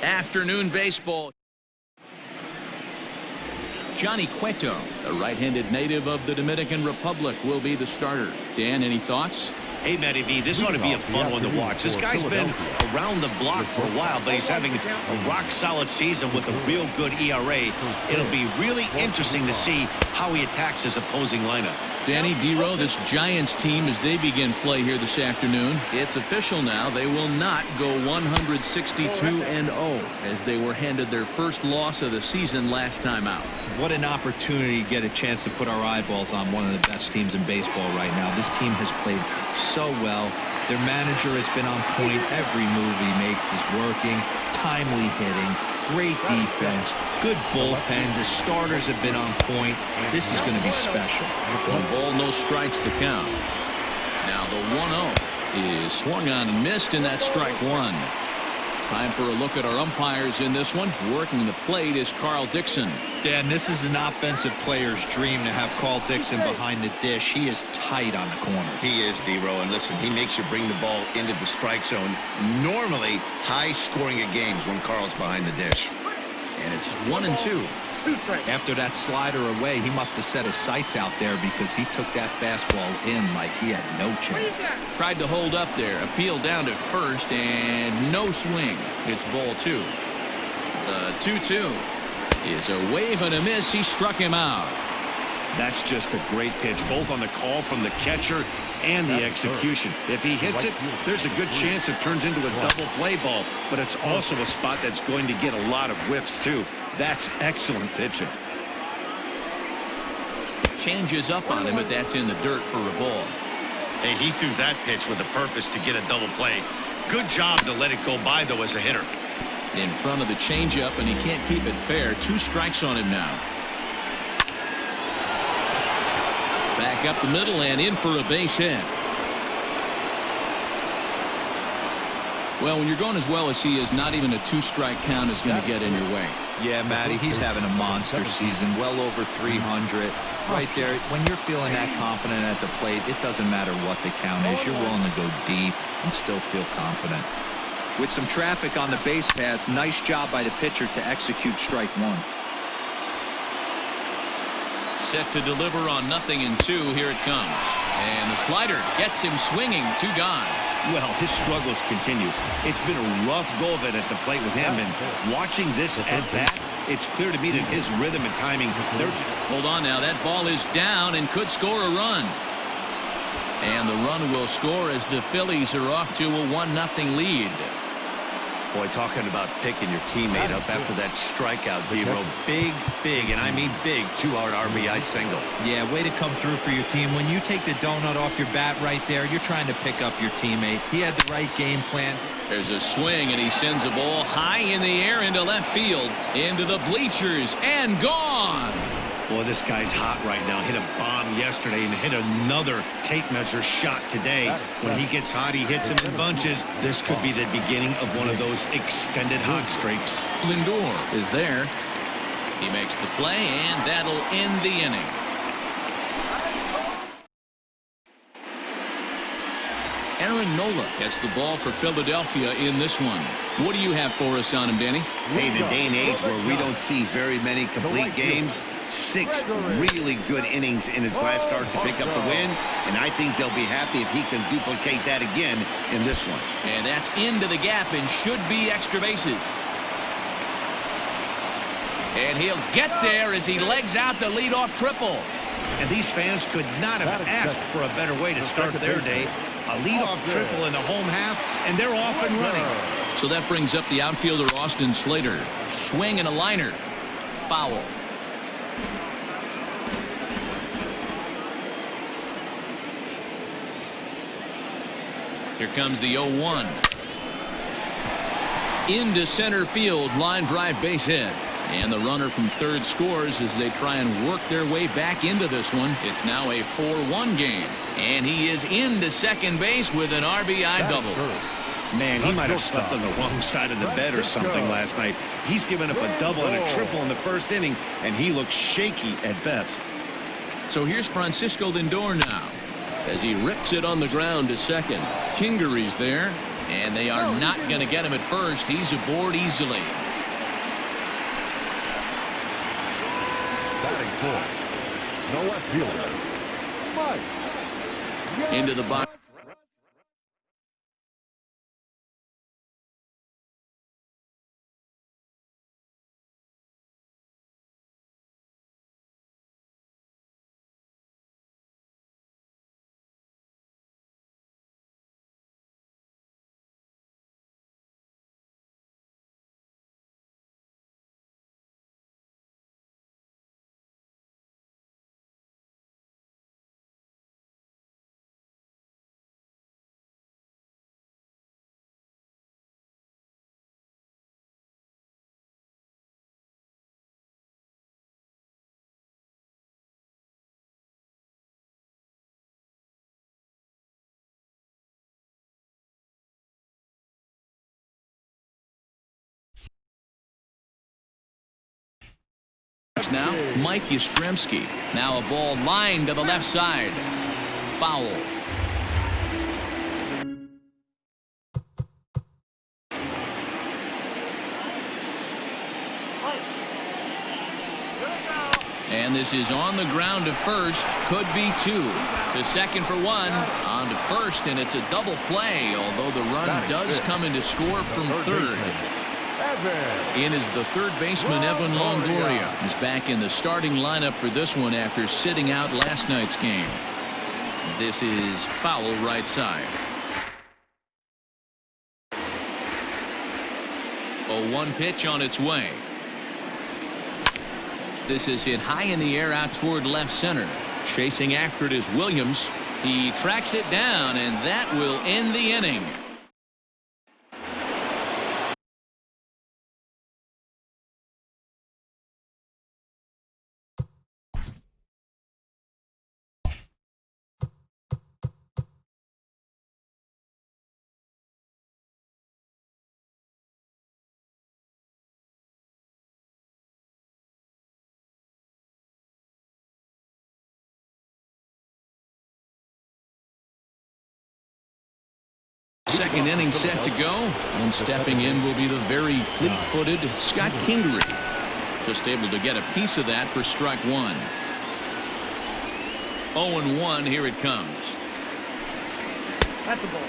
Afternoon baseball. Johnny Cueto, a right-handed native of the Dominican Republic, will be the starter. Dan, any thoughts? Hey, Matty V, this ought to be a fun one to watch. This guy's been around the block for a while, but he's having a rock-solid season with a real good ERA. It'll be really interesting to see how he attacks his opposing lineup. Danny, D-Row, this Giants team, as they begin play here this afternoon, it's official now. They will not go 162-0 as they were handed their first loss of the season last time out. What an opportunity to get a chance to put our eyeballs on one of the best teams in baseball right now. This team has played so well. Their manager has been on point. Every move he makes is working. Timely hitting. Great defense. Good bullpen. The starters have been on point. This is going to be special. 1 ball, no strikes the count. Now the 1-0 is swung on and missed, and that's strike 1. Time for a look at our umpires in this one. Working the plate is Carl Dixon. Dan, this is an offensive player's dream to have Carl Dixon behind the dish. He is tight on the corners. He is, D-Row, and listen, he makes you bring the ball into the strike zone. Normally high scoring of games when Carl's behind the dish. And it's 1-2. After that slider away, he must have set his sights out there because he took that fastball in like he had no chance. Tried to hold up there, appealed down to first, and no swing. It's ball 2. The 2-2 is a wave and a miss. He struck him out. That's just a great pitch, both on the call from the catcher and the execution. If he hits it, there's a good chance it turns into a double play ball, but it's also a spot that's going to get a lot of whiffs too. That's excellent pitching. Changes up on him, but that's in the dirt for a ball. Hey, he threw that pitch with a purpose to get a double play. Good job to let it go by, though, as a hitter. In front of the changeup, and he can't keep it fair. 2 strikes on him now. Back up the middle and in for a base hit. Well, when you're going as well as he is, not even a 2-strike count is going to get in your way. Yeah, Matty, he's having a monster season, well over 300. Right there, when you're feeling that confident at the plate, it doesn't matter what the count is. You're willing to go deep and still feel confident. With some traffic on the base paths, nice job by the pitcher to execute strike 1. Set to deliver on 0-2. Here it comes. And the slider gets him swinging. 2 gone. Well, his struggles continue. It's been a rough go of it at the plate with him, and watching this at bat, it's clear to me that his rhythm and timing. Hold on now. That ball is down and could score a run. And the run will score as the Phillies are off to a 1-0 lead. Boy, talking about picking your teammate up after that strikeout, D-Row. Big, and I mean big, 2-out RBI single. Yeah, way to come through for your team. When you take the donut off your bat right there, you're trying to pick up your teammate. He had the right game plan. There's a swing, and he sends a ball high in the air into left field, into the bleachers, and gone. Boy, this guy's hot right now. Hit a bomb yesterday and hit another tape measure shot today. When he gets hot, he hits them in bunches. This could be the beginning of one of those extended hot streaks. Lindor is there. He makes the play, and that'll end the inning. Aaron Nola gets the ball for Philadelphia in this one. What do you have for us on him, Danny? Hey, the day and age where we don't see very many complete games. 6 really good innings in his last start to pick up the win, and I think they'll be happy if he can duplicate that again in this one. And that's into the gap and should be extra bases. And he'll get there as he legs out the leadoff triple. And these fans could not have asked for a better way to start their day. A leadoff triple in the home half, and they're off and running. So that brings up the outfielder, Austin Slater. Swing and a liner. Foul. Here comes the 0-1. Into center field, line drive base hit. And the runner from third scores as they try and work their way back into this one. It's now a 4-1 game. And he is into second base with an RBI double. Man, he might have slept on the wrong side of the bed or something last night. He's given up a double and a triple in the first inning, and he looks shaky at best. So here's Francisco Lindor now as he rips it on the ground to second. Kingery's there. And they are not going to get him at first. He's aboard easily. Batting fourth, no left fielder, Mike. Into the box. Now, Mike Yastrzemski. Now a ball lined to the left side. Foul. And this is on the ground to first. Could be two. To second for one. On to first, and it's a double play, although the run does come in to score from third. In is the third baseman, Evan Longoria. He's back in the starting lineup for this one after sitting out last night's game. This is foul right side. 0-1 pitch on its way. This is hit high in the air out toward left center. Chasing after it is Williams. He tracks it down, and that will end the inning. Second inning set to go, and stepping in will be the very fleet-footed Scott Kingery. Just able to get a piece of that for strike one. 0-1, here it comes. At the ball.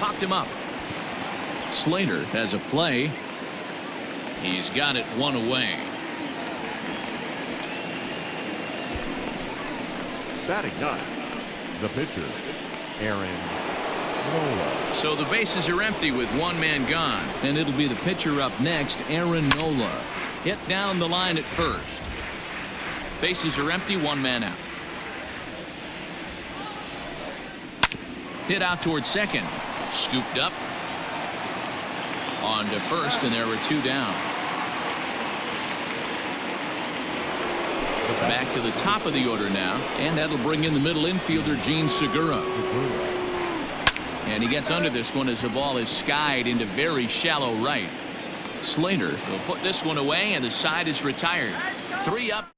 Popped him up. Slater has a play. He's got it one away. Batting ninth, the pitcher, Aaron Nola. So the bases are empty with one man gone, and it'll be the pitcher up next, Aaron Nola. Hit down the line at first. Bases are empty, one man out. Hit out toward second. Scooped up. On to first, and there were two down. Back to the top of the order now, and that'll bring in the middle infielder, Gene Segura. And he gets under this one as the ball is skied into very shallow right. Slater will put this one away, and the side is retired. 3 up.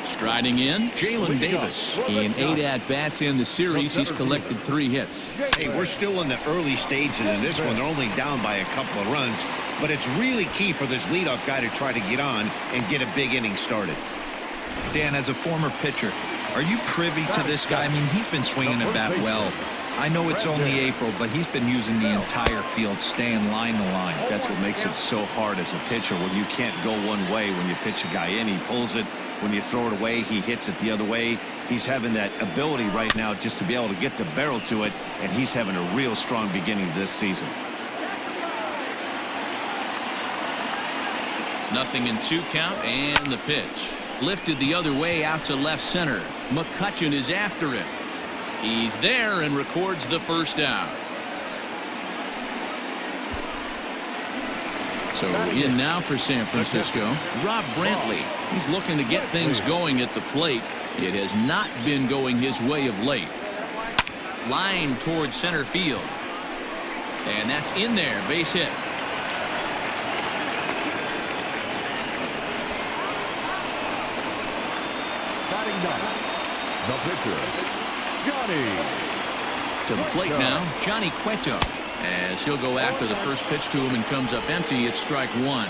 Striding in, Jalen Davis. In 8 at-bats in the series, he's collected 3 hits. Hey, we're still in the early stages in this one. They're only down by a couple of runs, but it's really key for this leadoff guy to try to get on and get a big inning started. Dan, as a former pitcher, are you privy to this guy? I mean, he's been swinging the bat well. I know it's only April, but he's been using the entire field, staying line to line. That's what makes it so hard as a pitcher when you can't go one way. When you pitch a guy in, he pulls it. When you throw it away, he hits it the other way. He's having that ability right now just to be able to get the barrel to it, and he's having a real strong beginning this season. 0-2 count, and the pitch. Lifted the other way out to left center. McCutchen is after it. He's there and records the first out. So in now for San Francisco, Rob Brantley. He's looking to get things going at the plate. It has not been going his way of late. Line towards center field. And that's in there, base hit. batting ninth, the pitcher, Johnny. To the plate now, Johnny Cueto, as he'll go after the first pitch to him and comes up empty. It's strike one.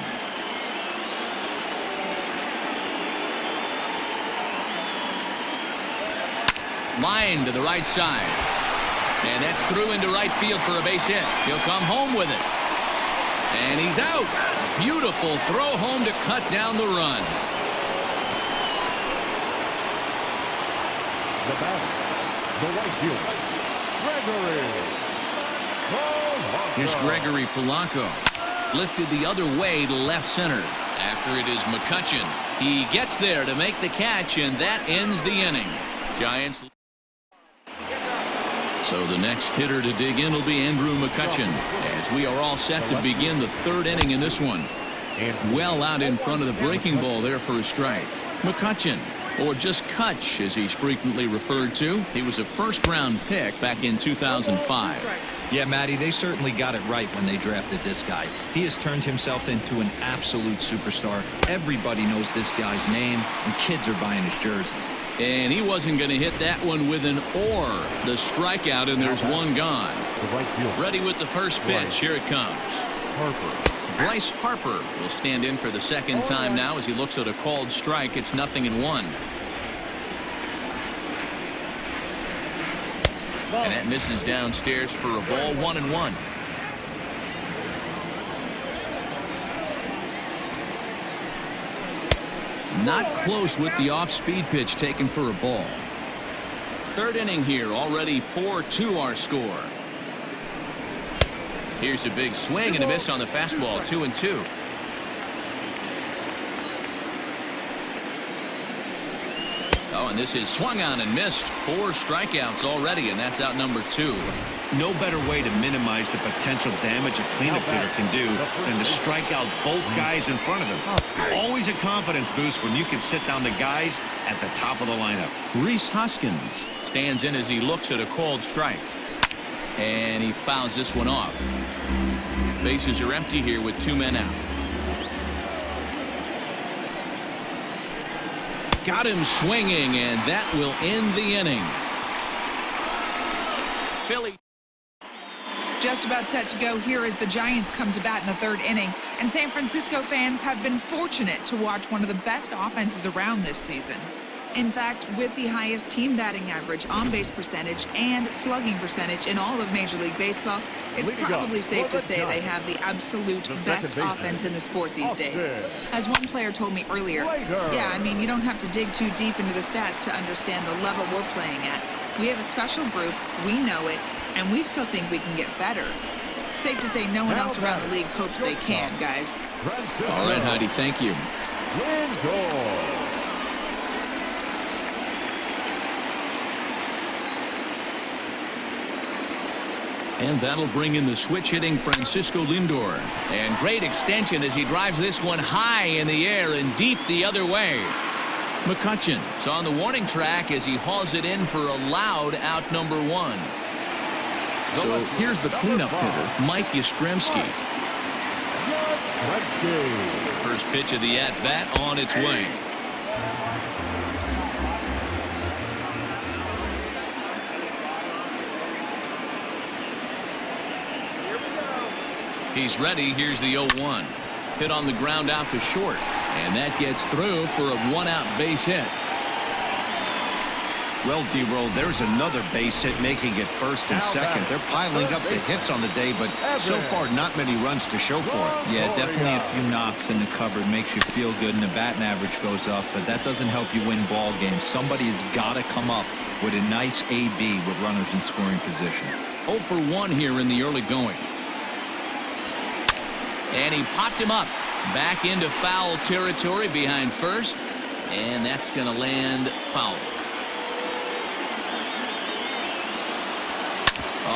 Line to the right side. And that's through into right field for a base hit. He'll come home with it. And he's out. Beautiful throw home to cut down the run. The batter, the right fielder, Gregory. Here's Gregory Polanco. Lifted the other way to left center. After it is McCutchen. He gets there to make the catch, and that ends the inning. Giants. So the next hitter to dig in will be Andrew McCutchen, as we are all set to begin the third inning in this one. Well out in front of the breaking ball there for a strike. McCutchen, or just Kutch as he's frequently referred to. He was a first-round pick back in 2005. Yeah, Matty, they certainly got it right when they drafted this guy. He has turned himself into an absolute superstar. Everybody knows this guy's name, and kids are buying his jerseys. And he wasn't going to hit that one with an or. The strikeout, and there's one gone. Ready with the first pitch. Here it comes. Bryce Harper will stand in for the second time now as he looks at a called strike. It's 0-1. And that misses downstairs for a ball. 1-1. Not close with the off-speed pitch taken for a ball. Third inning here, already 4-2 our score. Here's a big swing and a miss on the fastball. 2-2. Oh, and this is swung on and missed. 4 strikeouts already, and that's out number 2. No better way to minimize the potential damage a cleanup hitter can do than to strike out both guys in front of him. Always a confidence boost when you can sit down the guys at the top of the lineup. Rhys Hoskins stands in as he looks at a called strike. And he fouls this one off. Bases are empty here with 2 men out. Got him swinging, and that will end the inning. Philly. Just about set to go here as the Giants come to bat in the third inning, and San Francisco fans have been fortunate to watch one of the best offenses around this season. In fact, with the highest team batting average, on-base percentage, and slugging percentage in all of Major League Baseball, it's probably safe to say they have the absolute best offense in the sport these days. As one player told me earlier, yeah, I mean, you don't have to dig too deep into the stats to understand the level we're playing at. We have a special group, we know it, and we still think we can get better. Safe to say no one else around the league hopes they can, guys. All right, Heidi, thank you. And that'll bring in the switch-hitting Francisco Lindor. And great extension as he drives this one high in the air and deep the other way. McCutchen is on the warning track as he hauls it in for a loud out number 1. So here's the cleanup hitter, Mike Yastrzemski. First pitch of the at-bat on its way. He's ready. Here's the 0-1. Hit on the ground out to short. And that gets through for a 1-out base hit. Well, D-Roll, there's another base hit making it first and second. They're piling up the hits on the day, but so far not many runs to show for it. Yeah, definitely a few knocks in the cupboard makes you feel good, and the batting average goes up, but that doesn't help you win ball games. Somebody's got to come up with a nice AB with runners in scoring position. 0 for 1 here in the early going. And he popped him up back into foul territory behind first, and that's going to land foul.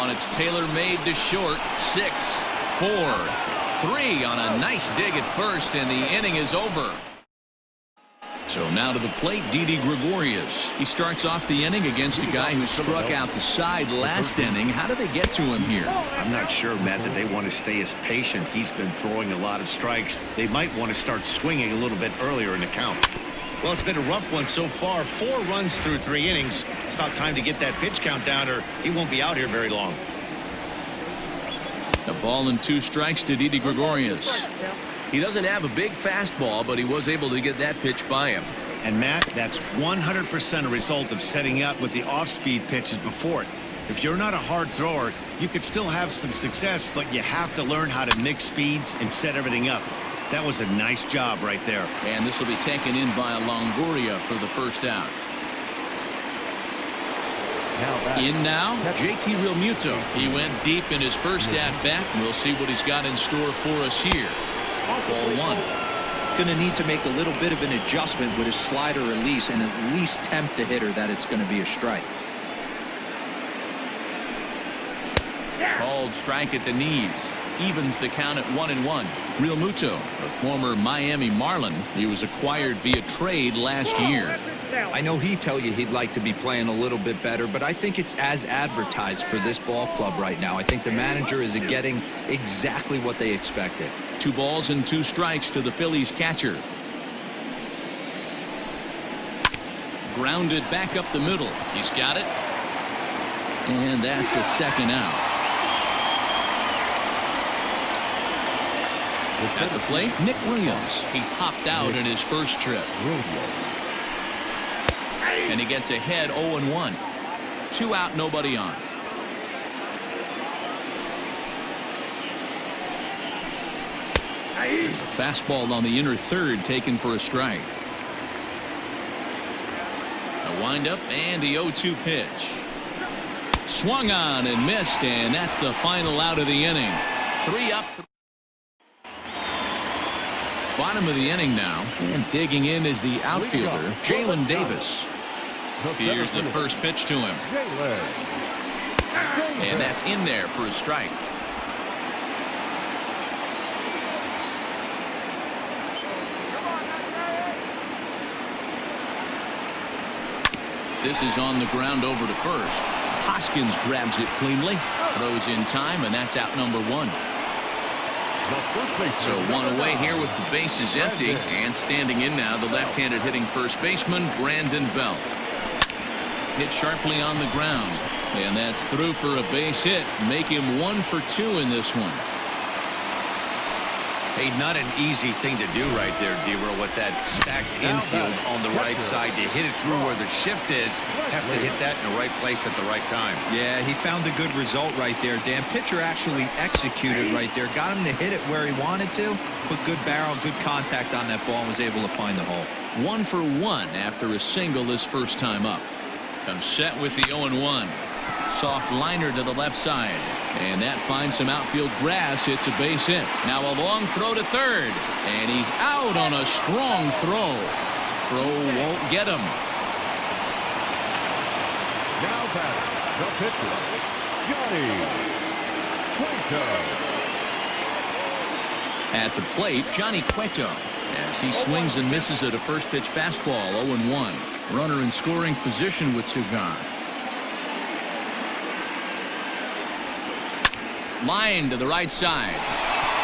On its tailor-made to short. 6, 4, 3 on a nice dig at first, and the inning is over. So now to the plate, Didi Gregorius. He starts off the inning against a guy who struck out the side last inning. How did they get to him here? I'm not sure, Matt, that they want to stay as patient. He's been throwing a lot of strikes. They might want to start swinging a little bit earlier in the count. Well, it's been a rough one so far. 4 runs through 3 innings. It's about time to get that pitch count down, or he won't be out here very long. A ball and 2 strikes to Didi Gregorius. He doesn't have a big fastball, but he was able to get that pitch by him. And Matt, that's 100% a result of setting up with the off-speed pitches before it. If you're not a hard thrower, you could still have some success, but you have to learn how to mix speeds and set everything up. That was a nice job right there. And this will be taken in by Longoria for the first out. In now, JT Realmuto. He went deep in his first at-bat. We'll see what he's got in store for us here. Ball 1. Going to need to make a little bit of an adjustment with his slider release and at least tempt the hitter that it's going to be a strike. Called strike at the knees. Evens the count at 1-1. Realmuto, a former Miami Marlin. He was acquired via trade last year. I know he'd tell you he'd like to be playing a little bit better, but I think it's as advertised for this ball club right now. I think the manager is getting exactly what they expected. 2 balls and 2 strikes to the Phillies catcher. Grounded back up the middle. He's got it. And that's the second out. At the plate, Nick Williams. He popped out in his first trip. And he gets ahead 0-1. 2 out, nobody on. There's a fastball on the inner third taken for a strike. A windup and the 0-2 pitch. Swung on and missed, and that's the final out of the inning. 3 up. Bottom of the inning now, and digging in is the outfielder, Jalen Davis. Here's the first pitch to him. And that's in there for a strike. This is on the ground over to first. Hoskins grabs it cleanly, throws in time, and that's out number 1. So 1 away here with the bases empty, and standing in now the left-handed hitting first baseman Brandon Belt. Hit sharply on the ground, and that's through for a base hit. Make him 1 for 2 in this one. Hey, not an easy thing to do right there, D-Roll, with that stacked infield on the right side. To hit it through where the shift is, have to hit that in the right place at the right time. Yeah, he found a good result right there, Dan. Pitcher actually executed right there. Got him to hit it where he wanted to. Put good barrel, good contact on that ball, and was able to find the hole. 1 for 1 after a single his first time up. Comes set with the 0-1. Soft liner to the left side, and that finds some outfield grass. It's a base hit. Now a long throw to third, and he's out on a strong throw. Throw won't get him. Now batting, the pitcher, Johnny Cueto. At the plate, Johnny Cueto, as he swings and misses at a first pitch fastball. 0-1. Runner in scoring position with Sugan. Line to the right side,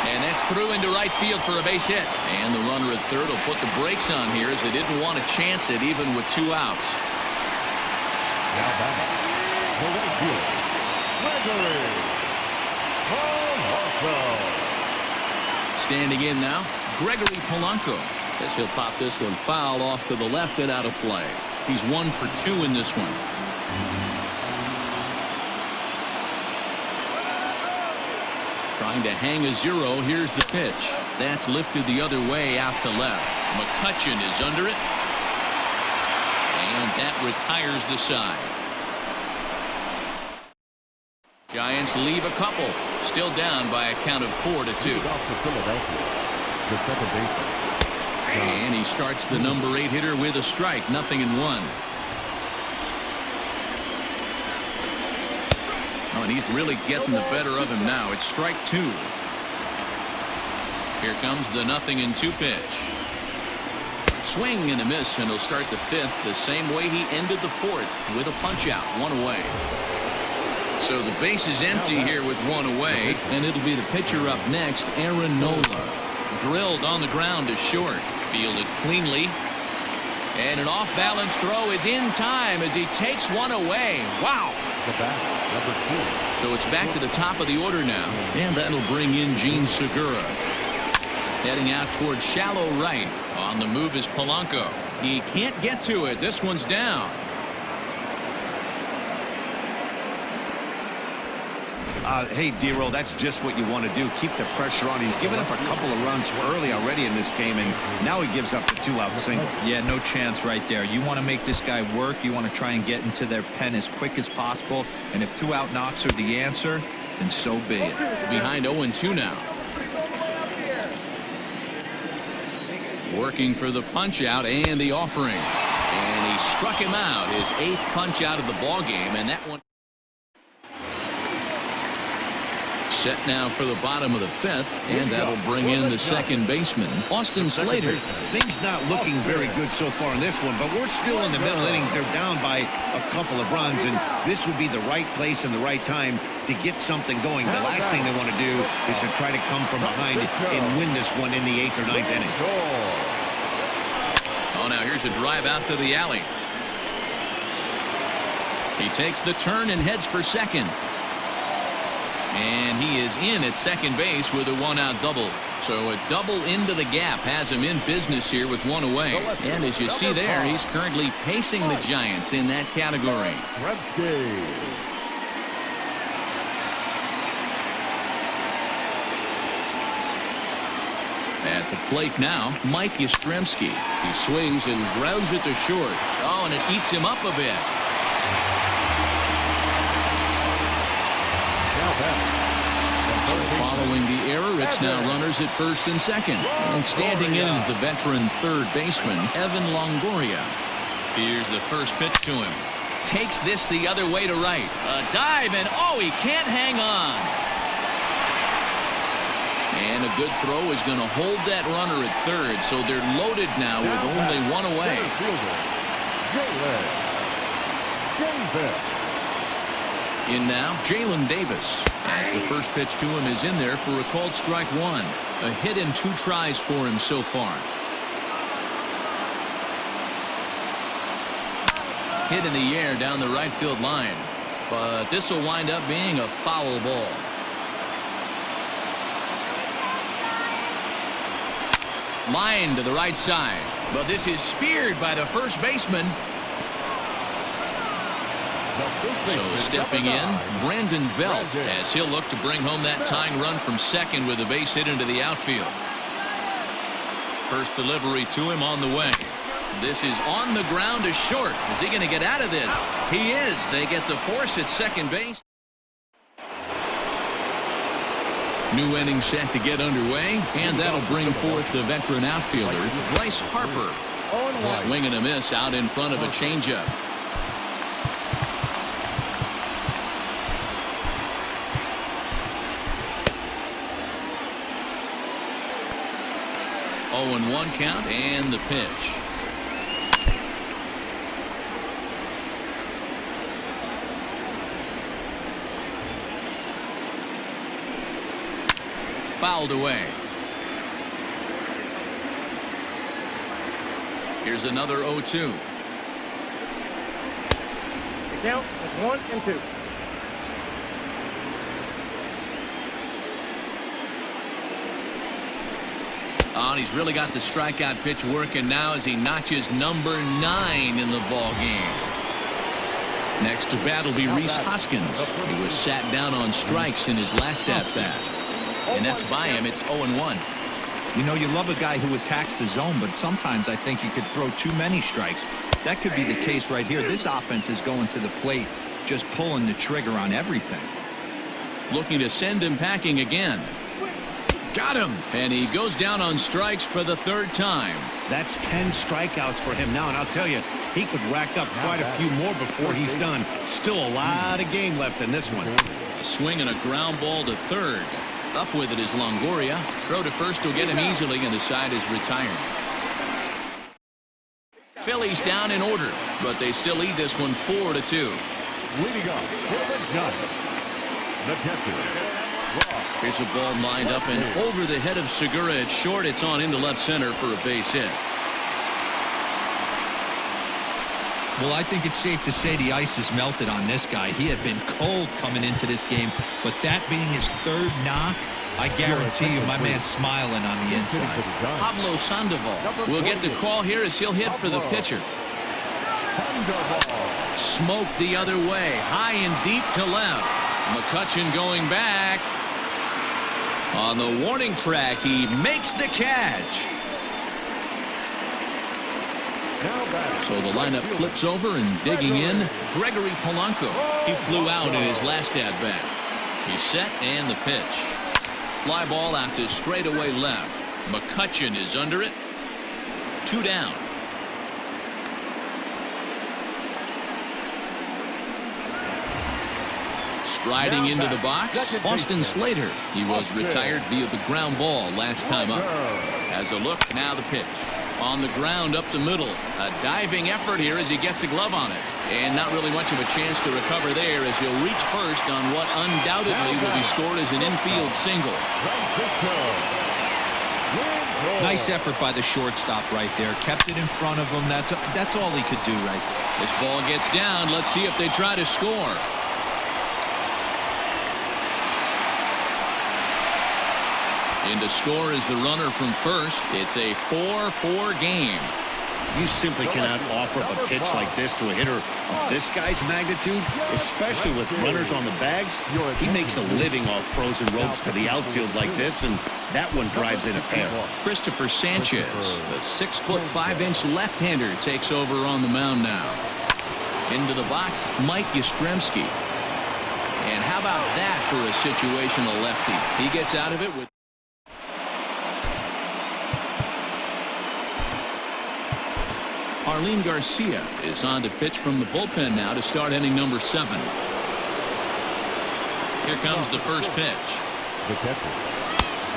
and that's through into right field for a base hit. And the runner at third will put the brakes on here, as they didn't want to chance it even with 2 outs. Now batting, the right fielder, Gregory Polanco. Standing in now, Gregory Polanco. Guess he'll pop this one foul off to the left and out of play. He's 1 for 2 in this one. Trying to hang a 0. Here's the pitch. That's lifted the other way out to left. McCutchen is under it. And that retires the side. Giants leave a couple. Still down by a count of 4-2. And he starts the number 8 hitter with a strike. 0-1. Oh, and he's really getting the better of him now. It's strike 2. Here comes the 0-2 pitch. Swing and a miss, and he'll start the 5th the same way he ended the 4th, with a punch out. 1 away. So the base is empty here with 1 away, and it'll be the pitcher up next, Aaron Nola. Drilled on the ground to short. Fielded cleanly. And an off-balance throw is in time as he takes one away. Wow. The bat, number 2. So it's back to the top of the order now. And that'll bring in Gene Segura. Heading out towards shallow right. On the move is Polanco. He can't get to it. This one's down. Hey, D-Roll, that's just what you want to do. Keep the pressure on. He's given up a couple of runs early already in this game, and now he gives up the 2-out single. Yeah, no chance right there. You want to make this guy work. You want to try and get into their pen as quick as possible. And if 2-out knocks are the answer, then so be it. Behind 0-2 now. Working for the punch out and the offering. And he struck him out. His 8th punch out of the ball game, and that one set now for the bottom of the 5th, and that'll bring in the second baseman, Austin Slater. Things not looking very good so far in this one, but we're still in the middle innings. They're down by a couple of runs, and this would be the right place and the right time to get something going. The last thing they want to do is to try to come from behind and win this one in the 8th or 9th inning. Oh, now here's a drive out to the alley. He takes the turn and heads for second. And he is in at second base with a 1-out double. So a double into the gap has him in business here with 1 away. And as you see there, he's currently pacing the Giants in that category. At the plate now, Mike Yastrzemski. He swings and grounds it to short. Oh, and it eats him up a bit. Following the error, it's now runners at first and second. And standing in is the veteran third baseman, Evan Longoria. Here's the first pitch to him. Takes this the other way to right. A dive, and oh, he can't hang on. And a good throw is going to hold that runner at third, so they're loaded now with only 1 away. In now, Jalen Davis. As the first pitch to him is in there for a called strike 1. A hit and 2 tries for him so far. Hit in the air down the right field line. But this will wind up being a foul ball. Line to the right side. But this is speared by the first baseman. So stepping in, Brandon Belt, as he'll look to bring home that tying run from second with a base hit into the outfield. First delivery to him on the way. This is on the ground to short. Is he going to get out of this? He is. They get the force at second base. New inning set to get underway, and that'll bring forth the veteran outfielder, Bryce Harper. Swing and a miss out in front of a changeup. Oh, and 1 count, and the pitch. Fouled away. Here's another 0-2. Count is 1 and 2. Oh, and he's really got the strikeout pitch working now as he notches number 9 in the ball game. Next to bat will be Rhys Hoskins. He was sat down on strikes in his last at-bat. And that's by him. It's 0-1. You know, you love a guy who attacks the zone, but sometimes I think you could throw too many strikes. That could be the case right here. This offense is going to the plate, just pulling the trigger on everything. Looking to send him packing again. Got him. And he goes down on strikes for the 3rd time. That's 10 strikeouts for him now, and I'll tell you, he could rack up quite a few more before he's done. Still a lot of game left in this one. A swing and a ground ball to third. Up with it is Longoria. Throw to first will get him easily, and the side is retired. Phillies down in order, but they still lead this one 4-2. Leading up for the Giants, the catcher. Here's a ball lined up and over the head of Segura at short. It's on into left center for a base hit. Well, I think it's safe to say the ice has melted on this guy. He had been cold coming into this game, but that being his third knock, I guarantee you my man's smiling on the inside. Pablo Sandoval will get the call here as he'll hit for the pitcher. Smoke the other way, high and deep to left. McCutchen going back. On the warning track, he makes the catch. So the lineup flips over and digging in, Gregory Polanco. He flew out in his last at-bat. He's set and the pitch. Fly ball out to straightaway left. McCutchen is under it. 2 down. Striding into the box, Austin Slater. He was retired via the ground ball last time up. Has a look, now the pitch. On the ground up the middle. A diving effort here as he gets a glove on it. And not really much of a chance to recover there as he'll reach first on what undoubtedly will be scored as an infield single. Nice effort by the shortstop right there. Kept it in front of him. That's all he could do right there. This ball gets down. Let's see if they try to score. In to score is the runner from first. It's a 4-4 game. You simply cannot offer up a pitch like this to a hitter of this guy's magnitude, especially with runners on the bags. He makes a living off frozen ropes to the outfield like this, and that one drives in a pair. Christopher Sanchez, the 6'5" left-hander, takes over on the mound now. Into the box, Mike Yastrzemski. And how about that for a situational lefty? He gets out of it with Arlene Garcia is on to pitch from the bullpen now to start inning number 7. Here comes the first pitch.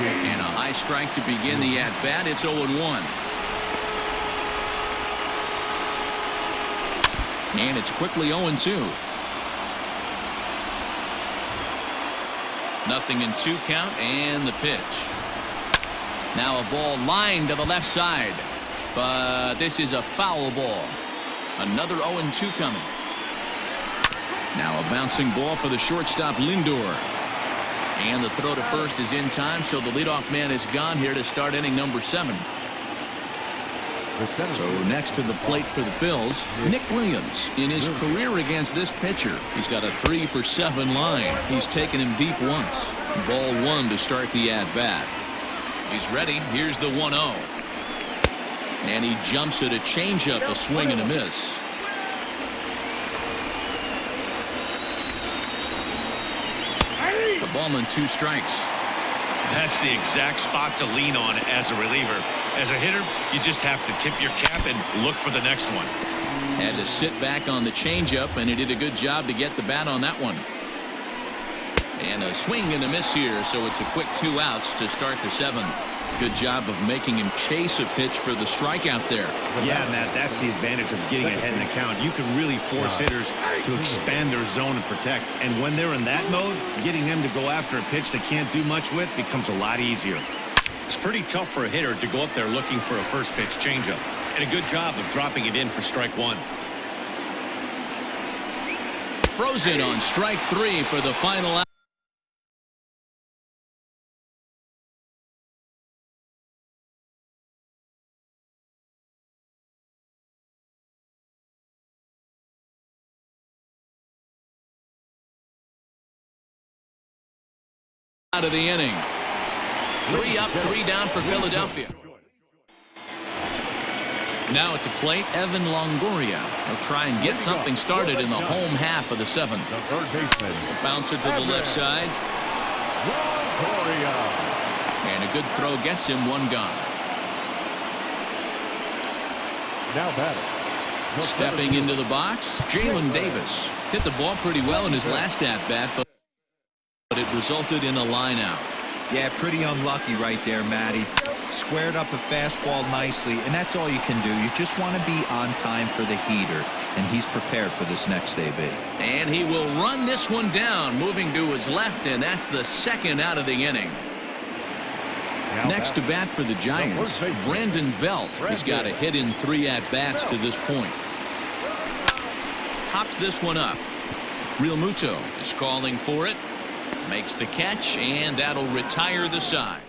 And a high strike to begin the at-bat. It's 0-1. And it's quickly 0-2. 0-2 count and the pitch. Now a ball lined to the left side. But this is a foul ball. Another 0-2 coming. Now a bouncing ball for the shortstop Lindor. And the throw to first is in time, so the leadoff man is gone here to start inning number 7. So next to the plate for the Phils, Nick Williams. In his career against this pitcher, he's got a 3-for-7 line. He's taken him deep once. Ball 1 to start the at-bat. He's ready. Here's the 1-0. And he jumps at a changeup, a swing and a miss. The ball and 2 strikes. That's the exact spot to lean on as a reliever. As a hitter, you just have to tip your cap and look for the next one. Had to sit back on the changeup, and he did a good job to get the bat on that one. And a swing and a miss here, so it's a quick 2 outs to start the 7th. Good job of making him chase a pitch for the strikeout there. Yeah, Matt, that's the advantage of getting ahead in the count. You can really force hitters to expand their zone and protect. And when they're in that mode, getting them to go after a pitch they can't do much with becomes a lot easier. It's pretty tough for a hitter to go up there looking for a first pitch changeup. And a good job of dropping it in for strike 1. Frozen on strike 3 for the final out. Out of the inning. 3 up, 3 down for Philadelphia. Now at the plate, Evan Longoria will try and get something started in the home half of the 7th. A bouncer to the left side. And a good throw gets him 1 gone. Now batting. Stepping into the box, Jalen Davis hit the ball pretty well in his last at-bat, but it resulted in a line out. Yeah, pretty unlucky right there, Matty. Squared up a fastball nicely, and that's all you can do. You just want to be on time for the heater, and he's prepared for this next AB. And he will run this one down, moving to his left, and that's the 2nd out of the inning. Next to bat for the Giants, Brandon Belt. He's got a hit in 3 at-bats to this point. pops this one up. Real Muto is calling for it. Makes the catch, and that'll retire the side.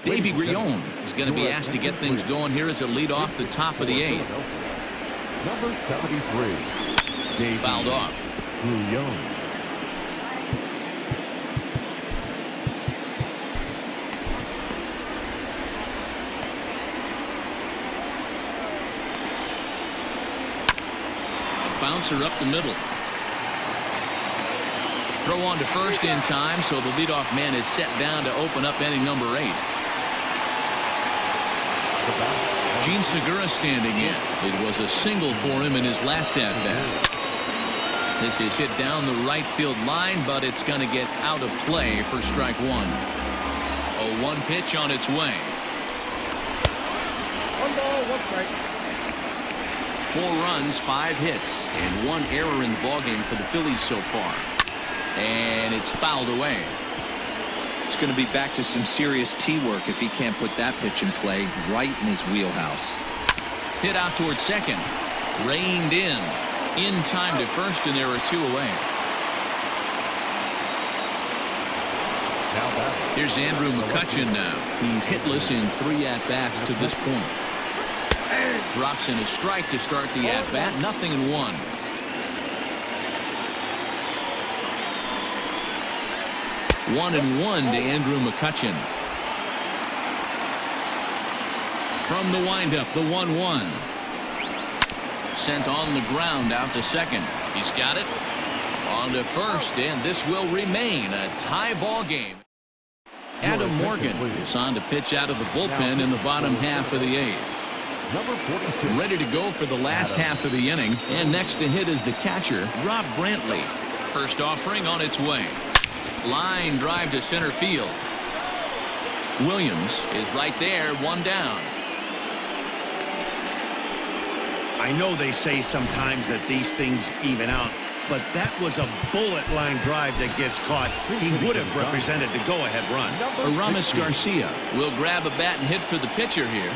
Davey Grion is going to be asked to get things going here as a lead off the top of the 8th. Number 73. Fouled off. Grion. Bouncer up the middle. Throw on to first in time, so the leadoff man is set down to open up inning number 8. Gene Segura standing in. It was a single for him in his last at-bat. This is hit down the right field line, but it's going to get out of play for strike 1. 0-1 pitch on its way. 1 ball, 1 strike. 4 runs, 5 hits, and 1 error in the ballgame for the Phillies so far. And it's fouled away. It's going to be back to some serious tee work if he can't put that pitch in play right in his wheelhouse. Hit out towards second. Reined in. In time to first, and there are 2 away. Here's Andrew McCutchen now. He's hitless in 3 at-bats to this point. Drops in a strike to start the at-bat. 0-1. One and 1 to Andrew McCutchen. From the windup, the 1-1. Sent on the ground out to second. He's got it. On to first, and this will remain a tie ball game. Adam Morgan is on to pitch out of the bullpen in the bottom half of the 8th. Ready to go for the last half of the inning, and next to hit is the catcher, Rob Brantley. First offering on its way. Line drive to center field. Williams is right there, 1 down. I know they say sometimes that these things even out, but that was a bullet line drive that gets caught. He would have represented the go-ahead run. Aramis Garcia will grab a bat and hit for the pitcher here.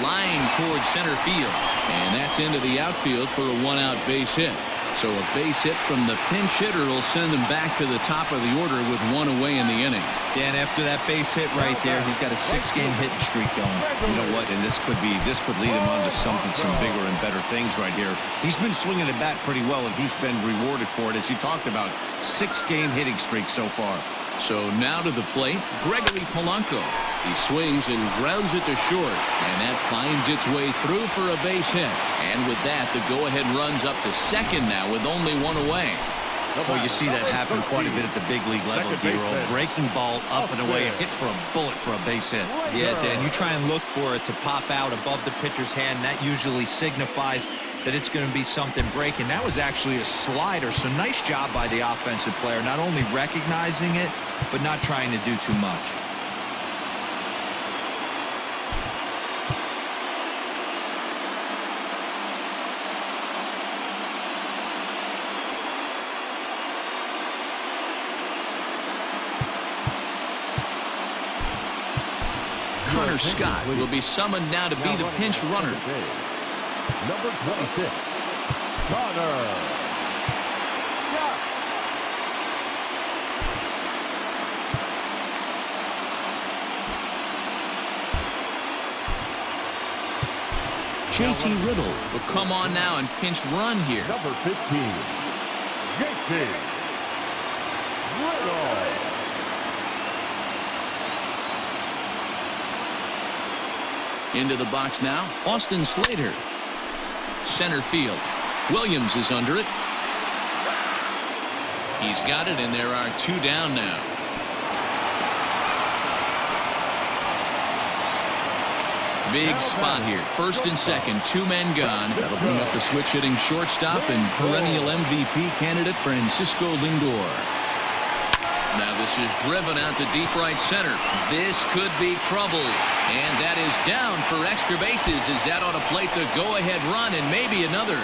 Line towards center field, and that's into the outfield for a 1-out base hit. So a base hit from the pinch hitter will send him back to the top of the order with 1 away in the inning. Dan, after that base hit right there, he's got a 6-game hitting streak going. You know what? And this could lead him on to some bigger and better things right here. He's been swinging the bat pretty well, and he's been rewarded for it, as you talked about. 6-game hitting streak so far. So now to the plate, Gregory Polanco. He swings and grounds it to short, and that finds its way through for a base hit. And with that, the go-ahead runs up to second now with only 1 away. Well, you see that happen quite a bit at the big league level, D-Roll. Breaking ball up and away and hit for a bullet for a base hit. Yeah, Dan, you try and look for it to pop out above the pitcher's hand. That usually signifies that it's going to be something breaking. That was actually a slider, so nice job by the offensive player, not only recognizing it, but not trying to do too much. Connor Scott will be summoned now to be the pinch runner. Number 26, Connor Scott. JT Riddle will come on now and pinch run here. Number 15, JT Riddle. Into the box now, Austin Slater. Center field. Williams is under it. He's got it, and there are 2 down now. Big spot here. First and second, 2 men gone. That'll bring up the switch-hitting shortstop and perennial MVP candidate Francisco Lindor. Now this is driven out to deep right center. This could be trouble. And that is down for extra bases as that ought to plate the go-ahead run and maybe another.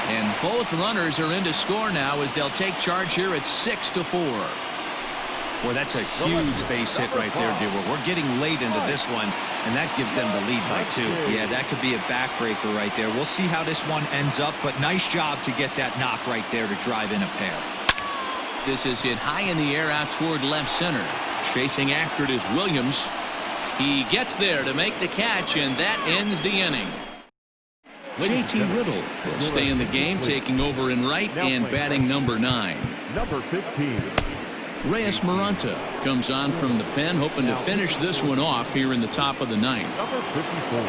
And both runners are in to score now as they'll take charge here at 6-4. Well, that's a huge base hit right there, Dewar. We're getting late into this one, and that gives them the lead by 2. Yeah, that could be a backbreaker right there. We'll see how this one ends up, but nice job to get that knock right there to drive in a pair. This is hit high in the air out toward left center. Chasing after it is Williams. He gets there to make the catch, and that ends the inning. J.T. Riddle will stay in the game, taking over in right and batting number 9. Number 15. Reyes Maranta comes on from the pen, hoping to finish this one off here in the top of the 9th. Number 54.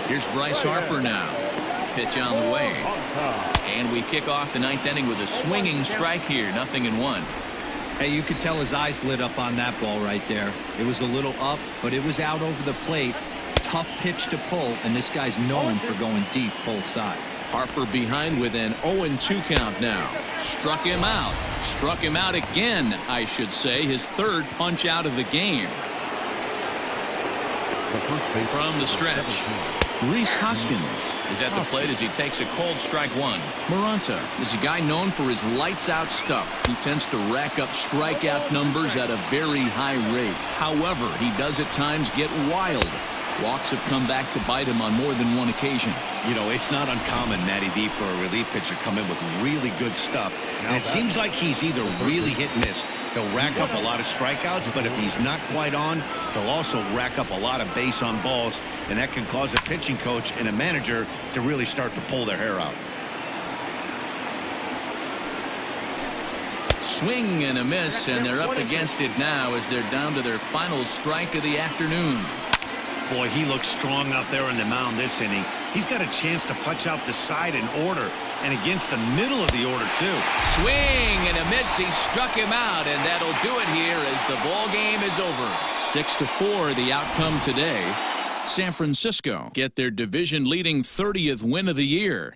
Here's Bryce Harper now. Pitch on the way. And we kick off the 9th inning with a swinging strike here. 0-1. Hey, you could tell his eyes lit up on that ball right there. It was a little up, but it was out over the plate. Tough pitch to pull, and this guy's known for going deep pull side. Harper behind with an 0-2 count now. Struck him out. Struck him out again, I should say. His 3rd punch out of the game. From the stretch, Rhys Hoskins is at the plate as he takes a cold strike 1. Maranta is a guy known for his lights-out stuff. He tends to rack up strikeout numbers at a very high rate. However, he does at times get wild. Walks have come back to bite him on more than one occasion. You know, it's not uncommon, Matty V, for a relief pitcher to come in with really good stuff. And it seems like he's either really hit and miss. He'll rack up a lot of strikeouts, but if he's not quite on, he'll also rack up a lot of base on balls, and that can cause a pitching coach and a manager to really start to pull their hair out. Swing and a miss, and they're up against it now as they're down to their final strike of the afternoon. Boy, he looks strong out there on the mound this inning. He's got a chance to punch out the side in order and against the middle of the order, too. Swing and a miss. He struck him out, and that'll do it here as the ball game is over. 6-4 the outcome today. San Francisco get their division leading 30th win of the year.